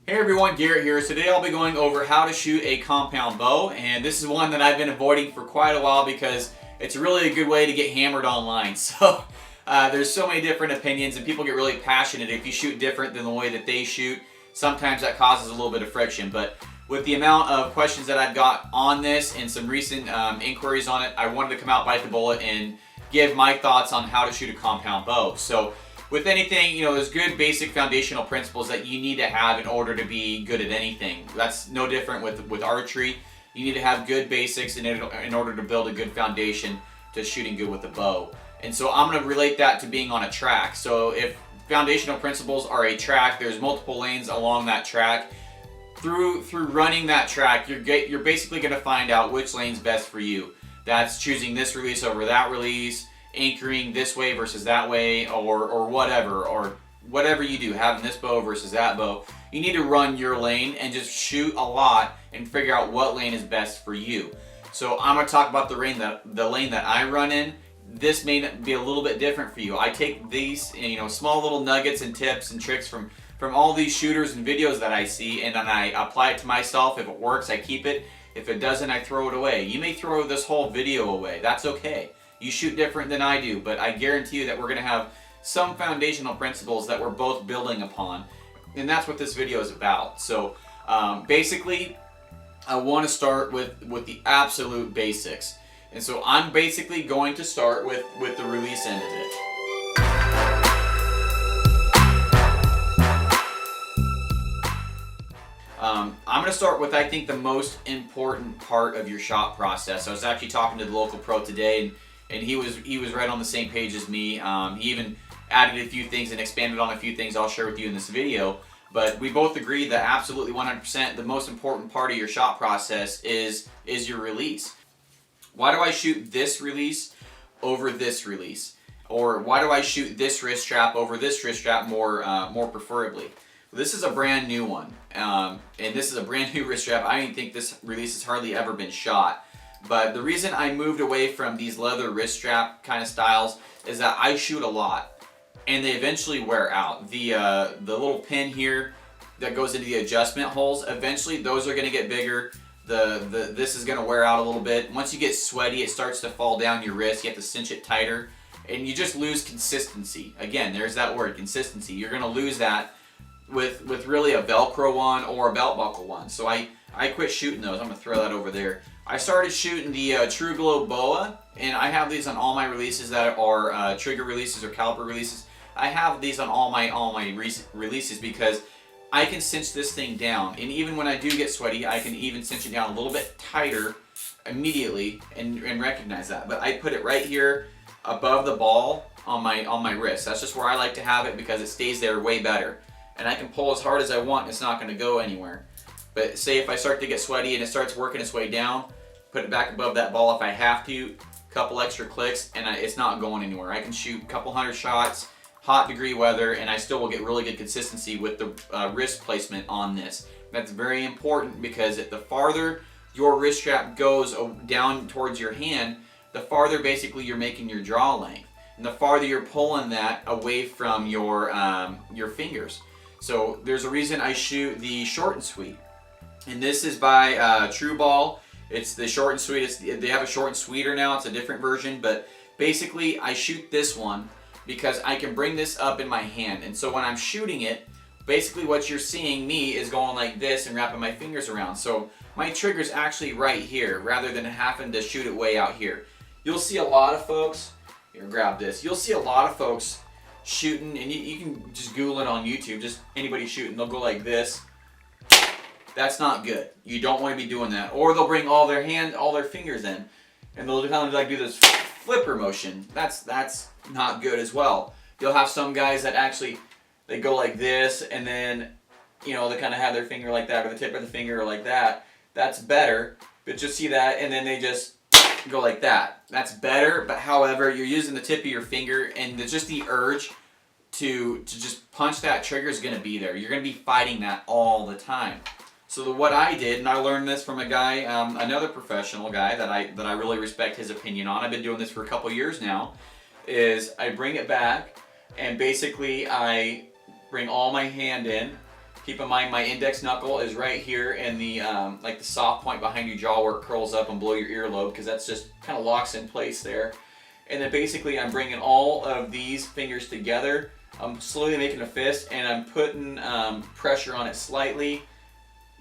Hey everyone, Garrett here. Today I'll be going over how to shoot a compound bow, and this is one that I've been avoiding for quite a while because it's really a good way to get hammered online. So there's so many different opinions and people get really passionate if you shoot different than the way that they shoot. Sometimes that causes a little bit of friction, but with the amount of questions that I've got on this and some recent inquiries on it, I wanted to come out, bite the bullet, and give my thoughts on how to shoot a compound bow. So with anything, there's good basic foundational principles that you need to have in order to be good at anything. That's no different with archery. You need to have good basics in order to build a good foundation to shooting good with the bow. And so I'm going to relate that to being on a track. So if foundational principles are a track, there's multiple lanes along that track. Through running that track, you're basically going to find out which lane's best for you. That's choosing this release over that release, anchoring this way versus that way, or whatever you do, having this bow versus that bow. You need to run your lane and just shoot a lot and figure out what lane is best for you. So I'm going to talk about the lane that I run in. This may be a little bit different for you. I take these small little nuggets and tips and tricks from all these shooters and videos that I see, and then I apply it to myself. If it works, I keep it. If it doesn't, I throw it away. You may throw this whole video away. That's okay. You shoot different than I do, but I guarantee you that we're going to have some foundational principles that we're both building upon, and that's what this video is about. So basically, I want to start with the absolute basics, and so I'm basically going to start with the release end of it. I'm going to start with, I think, the most important part of your shot process. I was actually talking to the local pro today, and he was right on the same page as me. He even added a few things and expanded on a few things I'll share with you in this video. But we both agree that absolutely 100% the most important part of your shot process is your release. Why do I shoot this release over this release? Or why do I shoot this wrist strap over this wrist strap more preferably? This is a brand new one, and this is a brand new wrist strap. I don't think this release has hardly ever been shot. But the reason I moved away from these leather wrist strap kind of styles is that I shoot a lot, and they eventually wear out. The little pin here that goes into the adjustment holes, eventually those are going to get bigger. This is going to wear out a little bit. Once you get sweaty, it starts to fall down your wrist. You have to cinch it tighter, and you just lose consistency. Again, there's that word, consistency. You're going to lose that with really a Velcro one or a belt buckle one. So I quit shooting those. I'm going to throw that over there. I started shooting the True Glow Boa, and I have these on all my releases that are trigger releases or caliper releases. I have these on all my releases because I can cinch this thing down, and even when I do get sweaty, I can even cinch it down a little bit tighter immediately and recognize that. But I put it right here above the ball on my wrist. That's just where I like to have it because it stays there way better, and I can pull as hard as I want. It's not going to go anywhere. But say if I start to get sweaty and it starts working its way down, put it back above that ball if I have to, couple extra clicks, and it's not going anywhere. I can shoot a couple hundred shots, hot degree weather, and I still will get really good consistency with the wrist placement on this. That's very important because the farther your wrist strap goes down towards your hand, the farther basically you're making your draw length, and the farther you're pulling that away from your fingers. So there's a reason I shoot the short and sweet. And this is by True Ball. It's the short and sweet. They have a short and sweeter now. It's a different version, but basically I shoot this one because I can bring this up in my hand. And so when I'm shooting it, basically what you're seeing me is going like this and wrapping my fingers around. So my trigger's actually right here rather than having to shoot it way out here. You'll see a lot of folks, here, grab this. You'll see a lot of folks shooting, and you can just Google it on YouTube, just anybody shooting, they'll go like this. That's not good. You don't want to be doing that. Or they'll bring all their fingers in, and they'll kind of like do this flipper motion. That's not good as well. You'll have some guys that actually, they go like this, and then, they kind of have their finger like that, or the tip of the finger like that. That's better, but just see that, and then they just go like that. That's better, but however, you're using the tip of your finger, and it's just the urge to just punch that trigger is going to be there. You're going to be fighting that all the time. So what I did, and I learned this from a guy, another professional guy that I really respect his opinion on. I've been doing this for a couple years now. Is I bring it back, and basically I bring all my hand in, Keep in mind my index knuckle is right here in the like the soft point behind your jaw where it curls up and below your earlobe, because that's just kind of locks in place there. And then basically I'm bringing all of these fingers together. I'm slowly making a fist, and I'm putting pressure on it slightly,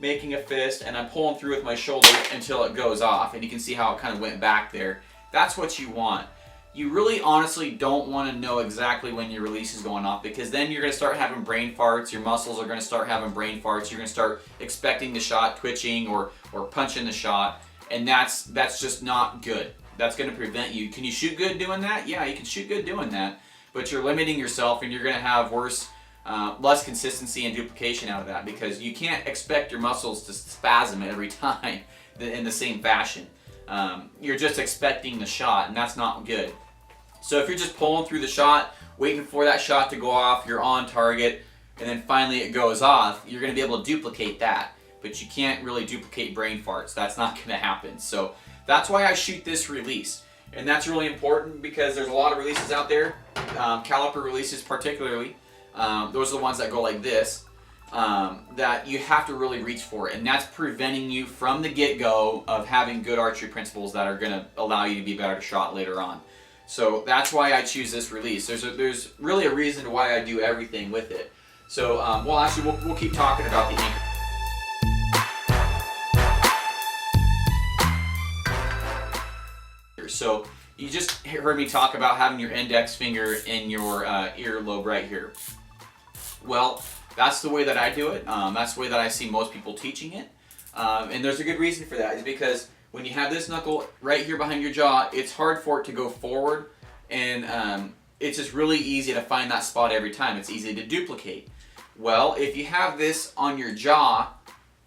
making a fist, and I'm pulling through with my shoulder until it goes off. And you can see how it kind of went back there. That's what you want. You really honestly don't want to know exactly when your release is going off, because then you're going to start having brain farts. Your muscles are going to start having brain farts. You're going to start expecting the shot, twitching, or punching the shot, and that's just not good. That's going to prevent you. Can you shoot good doing that? Yeah, you can shoot good doing that, but you're limiting yourself, and you're going to have less consistency and duplication out of that, because you can't expect your muscles to spasm every time in the same fashion. You're just expecting the shot, and that's not good. So if you're just pulling through the shot, waiting for that shot to go off, you're on target, and then finally it goes off, you're going to be able to duplicate that. But you can't really duplicate brain farts. That's not going to happen. So that's why I shoot this release. And that's really important, because there's a lot of releases out there, caliper releases particularly. Those are the ones that go like this, that you have to really reach for it. And that's preventing you from the get-go of having good archery principles that are going to allow you to be better shot later on. So that's why I choose this release. There's really a reason why I do everything with it. So, well, actually, we'll keep talking about the anchor. So you just heard me talk about having your index finger in your earlobe right here. Well, that's the way that I do it. That's the way that I see most people teaching it. And there's a good reason for that. Is because when you have this knuckle right here behind your jaw, it's hard for it to go forward, and it's just really easy to find that spot every time. It's easy to duplicate. Well, if you have this on your jaw,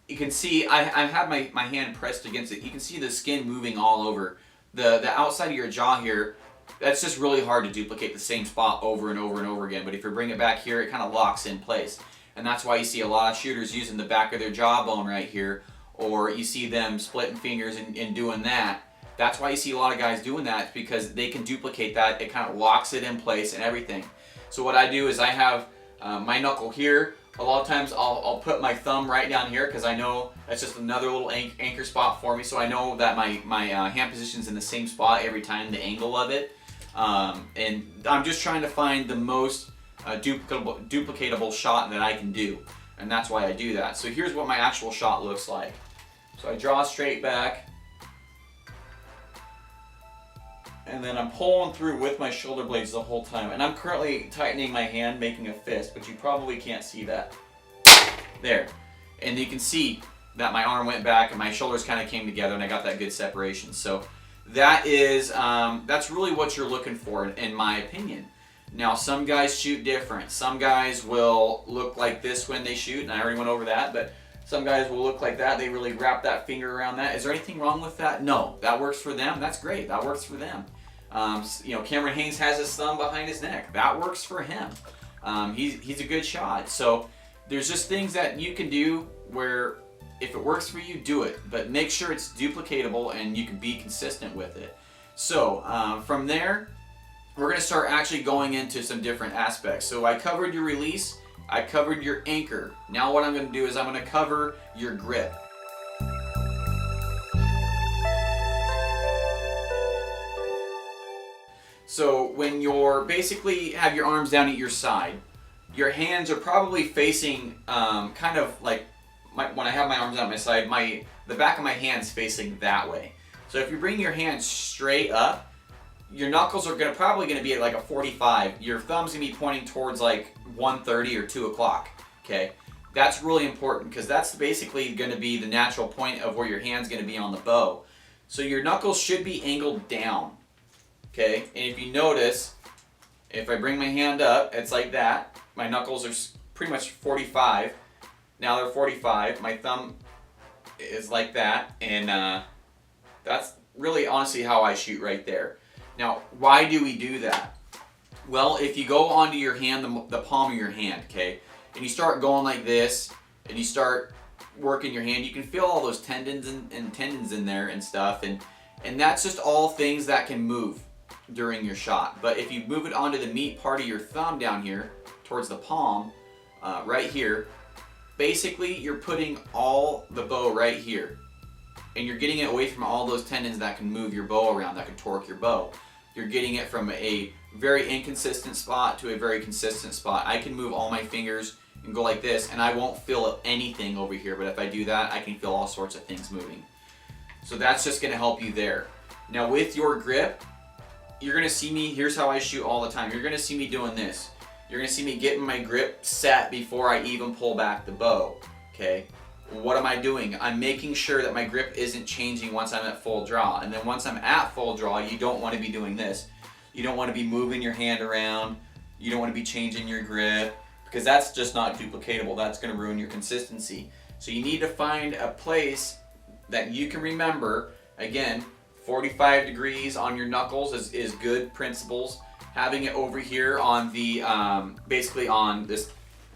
you can see I have my hand pressed against it. You can see the skin moving all over. The outside of your jaw here, that's just really hard to duplicate the same spot over and over and over again. But if you bring it back here, it kind of locks in place. And that's why you see a lot of shooters using the back of their jawbone right here, or you see them splitting fingers and doing that. That's why you see a lot of guys doing that, because they can duplicate that. It kind of locks it in place and everything. So what I do is I have my knuckle here. A lot of times I'll put my thumb right down here, because I know that's just another little anchor spot for me. So I know that my hand position's in the same spot every time, the angle of it. And I'm just trying to find the most duplicatable shot that I can do. And that's why I do that. So here's what my actual shot looks like. So I draw straight back, and then I'm pulling through with my shoulder blades the whole time. And I'm currently tightening my hand, making a fist, but you probably can't see that. There. And you can see that my arm went back and my shoulders kind of came together, and I got that good separation. So that is, that's really what you're looking for, in my opinion. Now, some guys shoot different. Some guys will look like this when they shoot, and I already went over that, but some guys will look like that. They really wrap that finger around that. Is there anything wrong with that? No. That works for them. That's great. That works for them. You know, Cameron Haynes has his thumb behind his neck. That works for him. He's a good shot. So there's just things that you can do where if it works for you, do it. But make sure it's duplicatable and you can be consistent with it. So from there, we're going to start actually going into some different aspects. So I covered your release. I covered your anchor. Now what I'm going to do is I'm going to cover your grip. So when you're basically have your arms down at your side, your hands are probably facing kind of like when I have my arms down at my side, the back of my hand's facing that way. So if you bring your hands straight up, your knuckles are probably going to be at like a 45. Your thumb's going to be pointing towards like 1:30 or 2 o'clock. Okay, that's really important because that's basically going to be the natural point of where your hand's going to be on the bow. So your knuckles should be angled down. Okay, and if you notice, if I bring my hand up, it's like that. My knuckles are pretty much 45. Now they're 45. My thumb is like that, and that's really honestly how I shoot right there. Now, why do we do that? Well, if you go onto your hand, the palm of your hand, okay, and you start going like this, and you start working your hand, you can feel all those tendons and tendons in there and stuff, and that's just all things that can move during your shot. But if you move it onto the meat part of your thumb down here, towards the palm, right here, basically you're putting all the bow right here, and you're getting it away from all those tendons that can move your bow around, that can torque your bow. You're getting it from a very inconsistent spot to a very consistent spot. I can move all my fingers and go like this, and I won't feel anything over here, but if I do that, I can feel all sorts of things moving. So that's just gonna help you there. Now with your grip, you're gonna see me, here's how I shoot all the time. You're gonna see me doing this. You're gonna see me getting my grip set before I even pull back the bow, okay? What am I doing? I'm making sure that my grip isn't changing once I'm at full draw. And then once I'm at full draw, you don't want to be doing this. You don't want to be moving your hand around. You don't want to be changing your grip, because that's just not duplicatable. That's going to ruin your consistency. So you need to find a place that you can remember. Again, 45 degrees on your knuckles is good principles. Having it over here on the, basically on this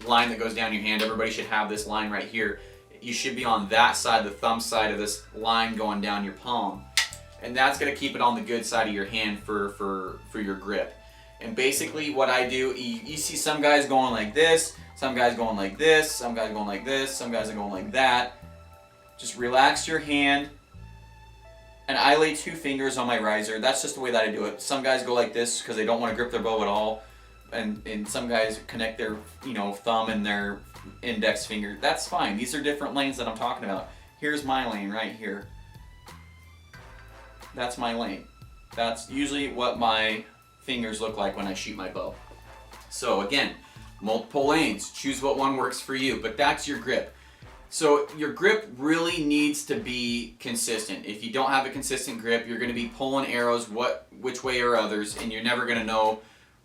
line that goes down your hand. Everybody should have this line right here. You should be on that side, the thumb side of this line going down your palm. And that's gonna keep it on the good side of your hand for your grip. And basically what I do, you see some guys going like this, some guys going like this, some guys going like this, some guys are going like that. Just relax your hand. And I lay 2 fingers on my riser. That's just the way that I do it. Some guys go like this because they don't want to grip their bow at all. And some guys connect their thumb and their index finger. That's fine. These are different lanes that I'm talking about. Here's my lane right here. That's my lane. That's usually what my fingers look like when I shoot my bow. So again, multiple lanes. Choose what one works for you, but that's your grip. So your grip really needs to be consistent. If you don't have a consistent grip, you're going to be pulling arrows which way or others, and you're never going to know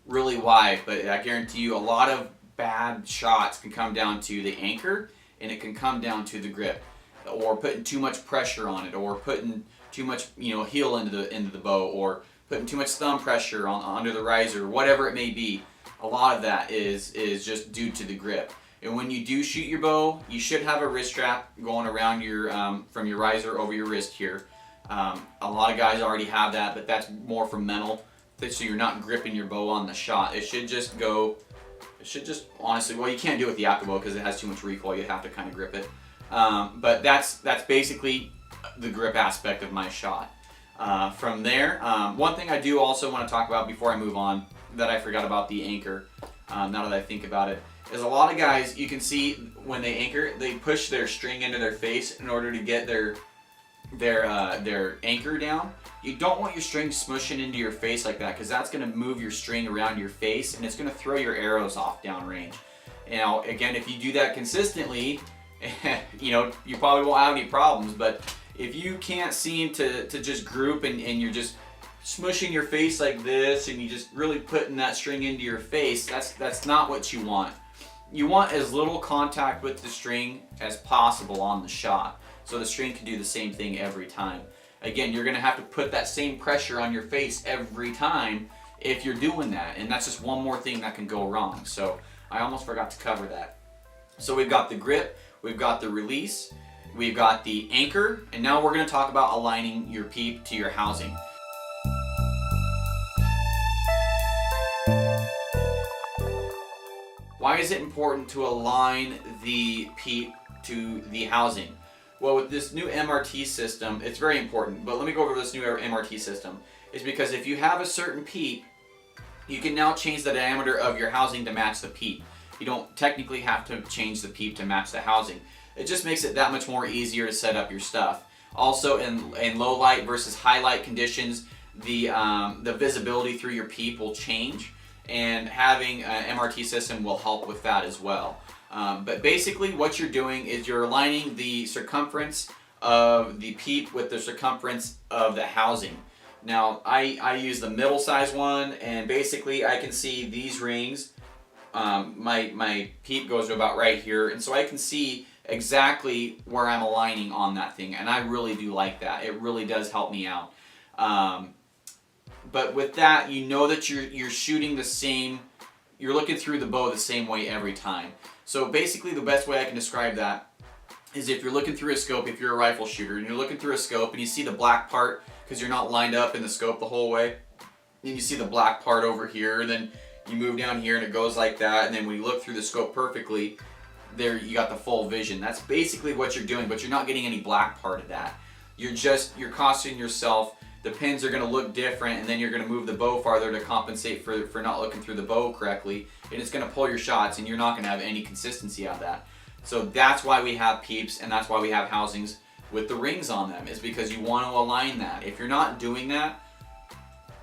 really why. But I guarantee you a lot of bad shots can come down to the anchor, and it can come down to the grip, or putting too much pressure on it, or putting too much heel into the bow, or putting too much thumb pressure on under the riser, whatever it may be. A lot of that is just due to the grip. And when you do shoot your bow, you should have a wrist strap going around your from your riser over your wrist here. A lot of guys already have that, but that's more for mental, so you're not gripping your bow on the shot. It should just honestly, well, you can't do it with the Acco bow because it has too much recoil. You have to kind of grip it. But that's basically the grip aspect of my shot. From there, one thing I do also want to talk about before I move on that I forgot about the anchor, now that I think about it, is a lot of guys, you can see when they anchor, they push their string into their face in order to get their anchor down. You don't want your string smushing into your face like that, because that's going to move your string around your face and it's going to throw your arrows off downrange. Now, again, if you do that consistently, you probably won't have any problems. But if you can't seem to just group and you're just smushing your face like this, and you just really putting that string into your face, that's not what you want. You want as little contact with the string as possible on the shot, so the string can do the same thing every time. Again, you're going to have to put that same pressure on your face every time if you're doing that, and that's just one more thing that can go wrong. So I almost forgot to cover that. So we've got the grip, we've got the release, we've got the anchor, and now we're going to talk about aligning your peep to your housing. Why is it important to align the peep to the housing? Well, with this new MRT system, it's very important, but let me go over this new MRT system. It's because if you have a certain peep, you can now change the diameter of your housing to match the peep. You don't technically have to change the peep to match the housing. It just makes it that much more easier to set up your stuff. Also, in low light versus high light conditions, the visibility through your peep will change, and having an MRT system will help with that as well. But basically what you're doing is you're aligning the circumference of the peep with the circumference of the housing. Now I use the middle size one, and basically I can see these rings. My peep goes to about right here, and so I can see exactly where I'm aligning on that thing, and I really do like that. It really does help me out. But with that, you know that you're shooting the same, you're looking through the bow the same way every time. So basically the best way I can describe that is if you're looking through a scope, if you're a rifle shooter and you're looking through a scope and you see the black part because you're not lined up in the scope the whole way, then you see the black part over here, and then you move down here and it goes like that, and then when you look through the scope perfectly, there you got the full vision. That's basically what you're doing, but you're not getting any black part of that. You're costing yourself. The pins are going to look different, and then you're going to move the bow farther to compensate for not looking through the bow correctly, and it's going to pull your shots, and you're not going to have any consistency out of that. So that's why we have peeps, and that's why we have housings with the rings on them, is because you want to align that. If you're not doing that,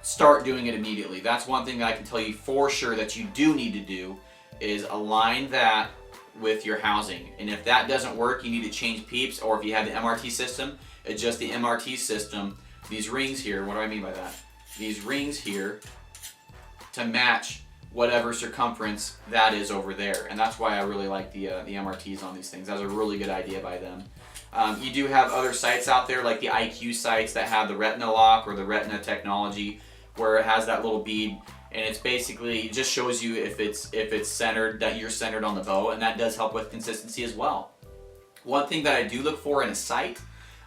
start doing it immediately. That's one thing that I can tell you for sure that you do need to do, is align that with your housing. And if that doesn't work, you need to change peeps, or if you have the MRT system, adjust the MRT system. These rings here, what do I mean by that? These rings here to match whatever circumference that is over there. And that's why I really like the MRTs on these things. That's a really good idea by them. You do have other sites out there like the IQ sites that have the retina lock or the retina technology, where it has that little bead, and it's basically, it just shows you if it's centered, that you're centered on the bow, and that does help with consistency as well. One thing that I do look for in a sight,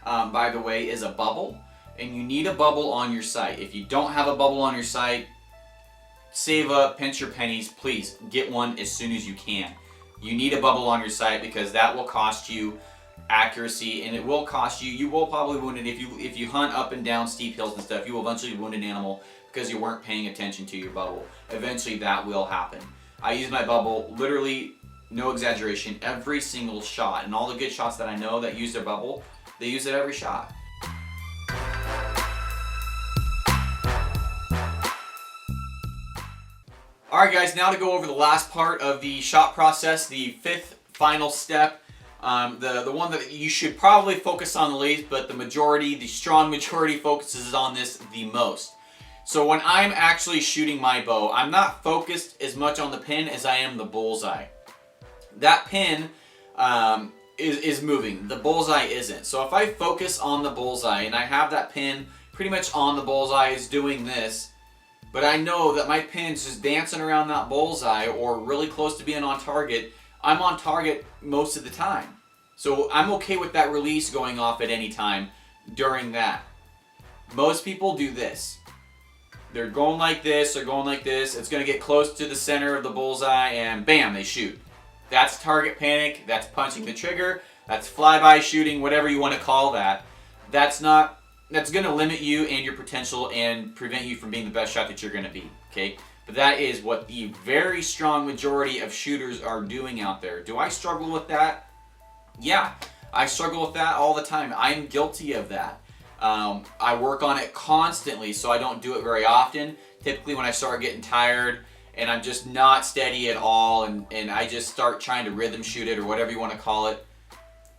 by the way, is a bubble. And you need a bubble on your sight. If you don't have a bubble on your sight, save up, pinch your pennies, please get one as soon as you can. You need a bubble on your sight, because that will cost you accuracy, and it will cost you, you will probably wound it if you hunt up and down steep hills and stuff. You will eventually wound an animal because you weren't paying attention to your bubble. Eventually that will happen. I use my bubble literally, no exaggeration, every single shot, and all the good shots that I know that use their bubble, they use it every shot. Alright guys, now to go over the last part of the shot process, the fifth final step. The one that you should probably focus on the least, but the strong majority focuses on this the most. So when I'm actually shooting my bow, I'm not focused as much on the pin as I am the bullseye. That pin is moving, the bullseye isn't. So if I focus on the bullseye and I have that pin pretty much on the bullseye is doing this, but I know that my pin's just dancing around that bullseye or really close to being on target, I'm on target most of the time. So I'm okay with that release going off at any time during that. Most people do this. They're going like this, they're going like this, it's going to get close to the center of the bullseye, and bam, they shoot. That's target panic, that's punching the trigger, that's flyby shooting, whatever you want to call that. That's going to limit you and your potential and prevent you from being the best shot that you're going to be, okay? But that is what the very strong majority of shooters are doing out there. Do I struggle with that? Yeah, I struggle with that all the time. I'm guilty of that. I work on it constantly, so I don't do it very often. Typically when I start getting tired and I'm just not steady at all, and I just start trying to rhythm shoot it or whatever you want to call it.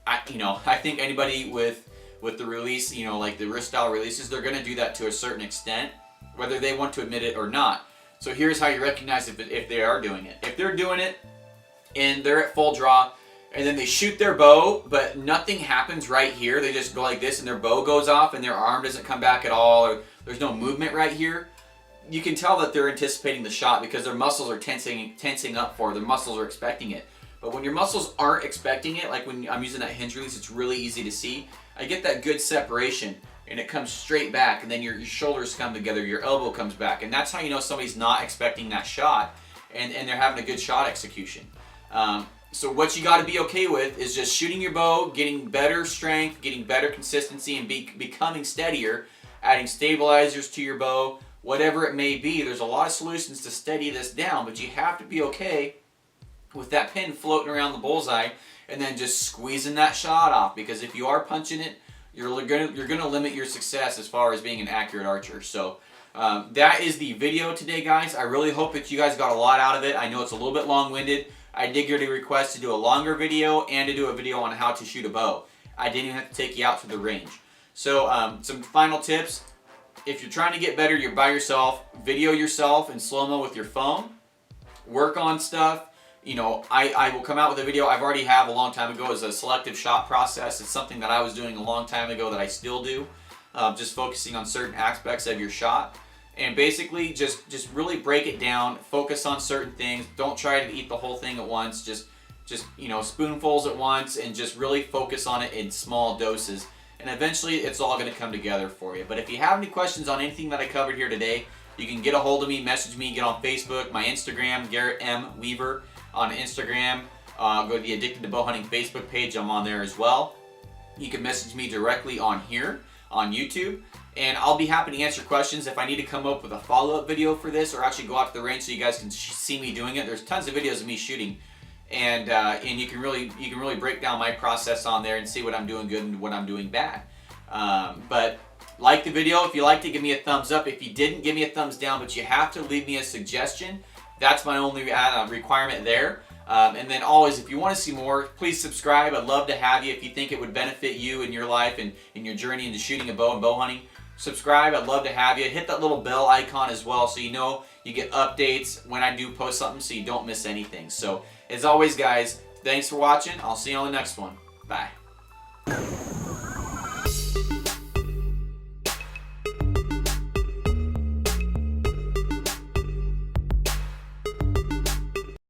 I think anybody with the release, like the wrist style releases, they're going to do that to a certain extent, whether they want to admit it or not. So here's how you recognize if they are doing it. If they're doing it and they're at full draw, and then they shoot their bow, but nothing happens right here. They just go like this, and their bow goes off, and their arm doesn't come back at all, or there's no movement right here. You can tell that they're anticipating the shot because their muscles are tensing up for it. Their muscles are expecting it. But when your muscles aren't expecting it, like when I'm using that hinge release, it's really easy to see. I get that good separation, and it comes straight back, and then your shoulders come together, your elbow comes back, and that's how you know somebody's not expecting that shot, and they're having a good shot execution. So what you got to be okay with is just shooting your bow, getting better strength, getting better consistency, and becoming steadier, adding stabilizers to your bow, whatever it may be. There's a lot of solutions to steady this down, but you have to be okay with that pin floating around the bullseye and then just squeezing that shot off, because if you are punching it, you're gonna limit your success as far as being an accurate archer. So that is the video today, guys. I really hope that you guys got a lot out of it. I know it's a little bit long-winded. I did get a request to do a longer video and to do a video on how to shoot a bow. I didn't even have to take you out to the range. So some final tips. If you're trying to get better, you're by yourself, video yourself in slow-mo with your phone. Work on stuff. I will come out with a video I've already have a long time ago as a selective shot process. It's something that I was doing a long time ago that I still do. Just focusing on certain aspects of your shot. And basically just really break it down, focus on certain things. Don't try to eat the whole thing at once. Just spoonfuls at once, and just really focus on it in small doses. And eventually it's all going to come together for you. But if you have any questions on anything that I covered here today, you can get a hold of me, message me, get on Facebook, my Instagram, Garrett M. Weaver on Instagram. Go to the Addicted to Bow Hunting Facebook page. I'm on there as well. You can message me directly on here on YouTube, and I'll be happy to answer questions. If I need to come up with a follow-up video for this, or actually go out to the range so you guys can see me doing it, there's tons of videos of me shooting, and you can really break down my process on there and see what I'm doing good and what I'm doing bad. But like the video. If you liked it, give me a thumbs up. If you didn't, give me a thumbs down, but you have to leave me a suggestion. That's my only requirement there. And then always, if you want to see more, please subscribe. I'd love to have you. If you think it would benefit you in your life and in your journey into shooting a bow and bow hunting, subscribe. I'd love to have you. Hit that little bell icon as well so you know you get updates when I do post something so you don't miss anything. So as always, guys, thanks for watching. I'll see you on the next one. Bye.